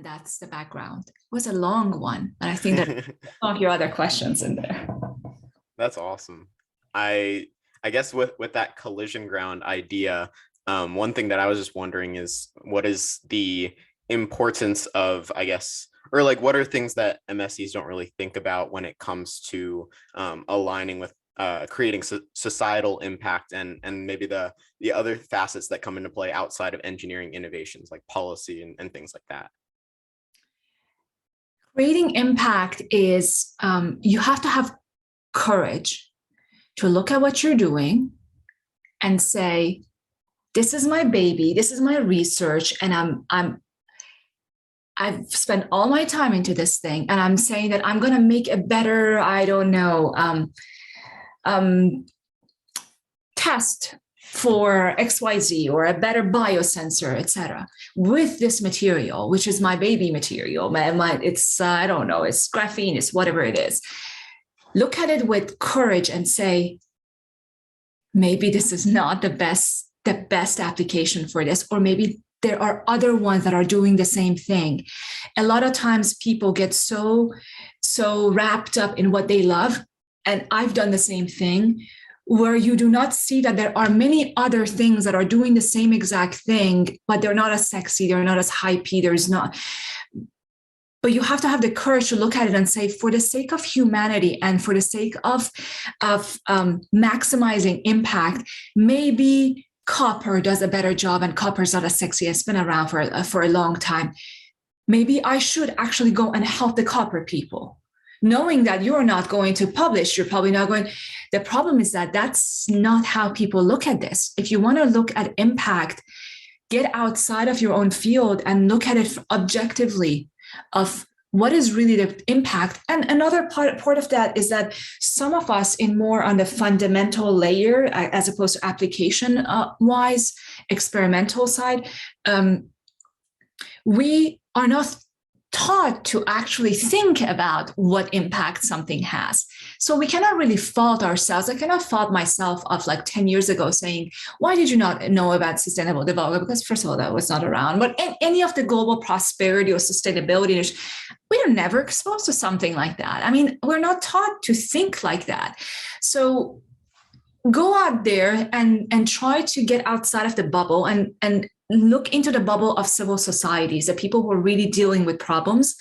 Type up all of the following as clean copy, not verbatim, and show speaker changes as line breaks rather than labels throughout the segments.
And that's the background. It was a long one, but I think that some of your other questions in there.
That's awesome. I guess with that collision ground idea, one thing that I was just wondering is what is the importance of, I guess, or like what are things that MSEs don't really think about when it comes to aligning with creating societal impact and maybe the other facets that come into play outside of engineering innovations like policy and things like that.
Creating impact is you have to have courage to look at what you're doing and say, this is my baby, this is my research, and I've spent all my time into this thing, and I'm saying that I'm going to make a better, I don't know, test for XYZ or a better biosensor, etc., with this material, which is my baby material. It's, I don't know, it's graphene, it's whatever it is. Look at it with courage and say, maybe this is not the best application for this, or maybe there are other ones that are doing the same thing. A lot of times people get so wrapped up in what they love, and I've done the same thing, where you do not see that there are many other things that are doing the same exact thing, but they're not as sexy, they're not as hypey, but you have to have the courage to look at it and say, for the sake of humanity and for the sake of maximizing impact, maybe copper does a better job, and copper is not as sexy. It's been around for a long time. Maybe I should actually go and help the copper people, knowing that you're not going to publish. You're probably not going. The problem is that that's not how people look at this. If you want to look at impact, get outside of your own field and look at it objectively of what is really the impact. And another part of that is that some of us in more on the fundamental layer, as opposed to application wise, experimental side, we are not taught to actually think about what impact something has. So we cannot really fault ourselves. I cannot fault myself of like 10 years ago saying, why did you not know about sustainable development? Because first of all, that was not around. But any of the global prosperity or sustainability, we are never exposed to something like that. I mean, we're not taught to think like that. So go out there and try to get outside of the bubble and look into the bubble of civil societies, the people who are really dealing with problems.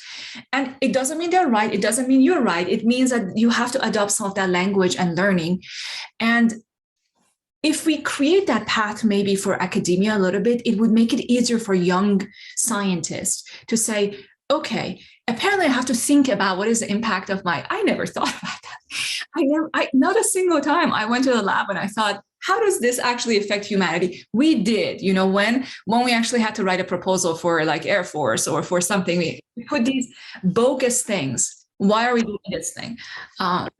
And it doesn't mean they're right. It doesn't mean you're right. It means that you have to adopt some of that language and learning. And if we create that path maybe for academia a little bit, it would make it easier for young scientists to say, okay, apparently I have to think about what is the impact of I never thought about that. Not a single time I went to the lab and I thought, how does this actually affect humanity? We did, when we actually had to write a proposal for like Air Force or for something, we put these bogus things. Why are we doing this thing?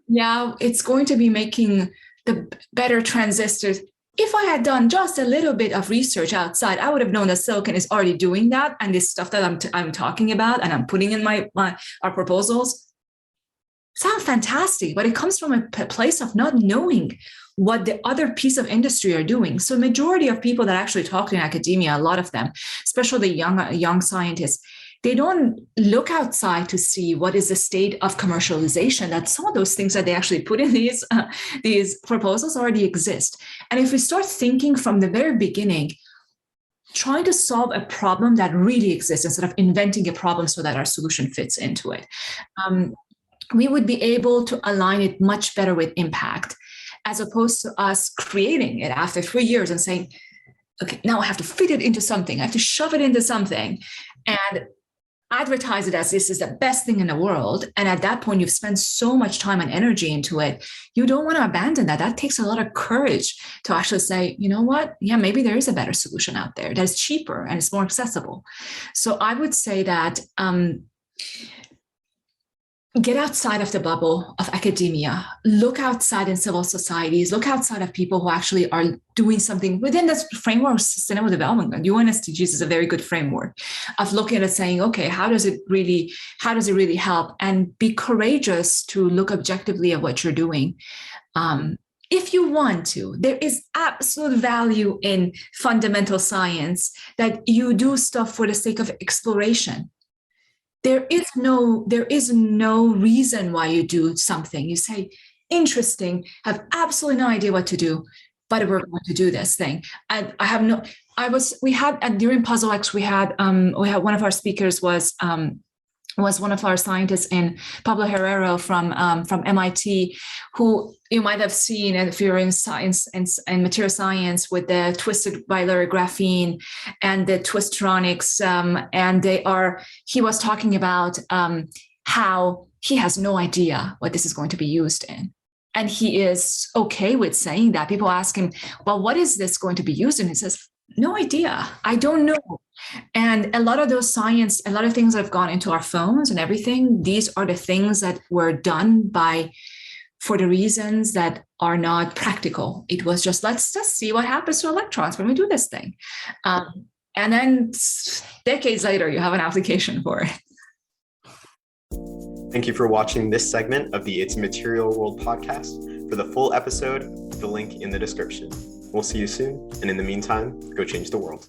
Yeah, it's going to be making the better transistors. If I had done just a little bit of research outside, I would have known that silicon is already doing that. And this stuff that I'm talking about and I'm putting in our proposals sound fantastic, but it comes from a place of not knowing what the other piece of industry are doing. So majority of people that actually talk in academia, a lot of them, especially the young scientists, they don't look outside to see what is the state of commercialization, that some of those things that they actually put in these proposals already exist. And if we start thinking from the very beginning, trying to solve a problem that really exists instead of inventing a problem so that our solution fits into it, we would be able to align it much better with impact, as opposed to us creating it after 3 years and saying, okay, now I have to fit it into something. I have to shove it into something and advertise it as this is the best thing in the world. And at that point, you've spent so much time and energy into it. You don't want to abandon that. That takes a lot of courage to actually say, you know what? Yeah, maybe there is a better solution out there that's cheaper and it's more accessible. So I would say that get outside of the bubble of academia, look outside in civil societies, look outside of people who actually are doing something within this framework of sustainable development. UN SDGs is a very good framework of looking at it saying, okay, how does it really help? And be courageous to look objectively at what you're doing. If you want to, there is absolute value in fundamental science that you do stuff for the sake of exploration. there is no reason why you do something. You say, interesting, have absolutely no idea what to do, but we're going to do this thing. And I have no, we had, and during PuzzleX, we had one of our speakers was one of our scientists in Pablo Herrero from MIT, who you might have seen if you're in science and material science with the twisted bilayer graphene and the twistronics. He was talking about how he has no idea what this is going to be used in. And he is okay with saying that. People ask him, well, what is this going to be used in? He says, no idea. I don't know. And a lot of those science, a lot of things that have gone into our phones and everything, these are the things that were done for the reasons that are not practical. It was just, let's just see what happens to electrons when we do this thing. And then decades later, you have an application for it.
Thank you for watching this segment of the It's a Material World podcast. For the full episode, the link in the description. We'll see you soon. And in the meantime, go change the world.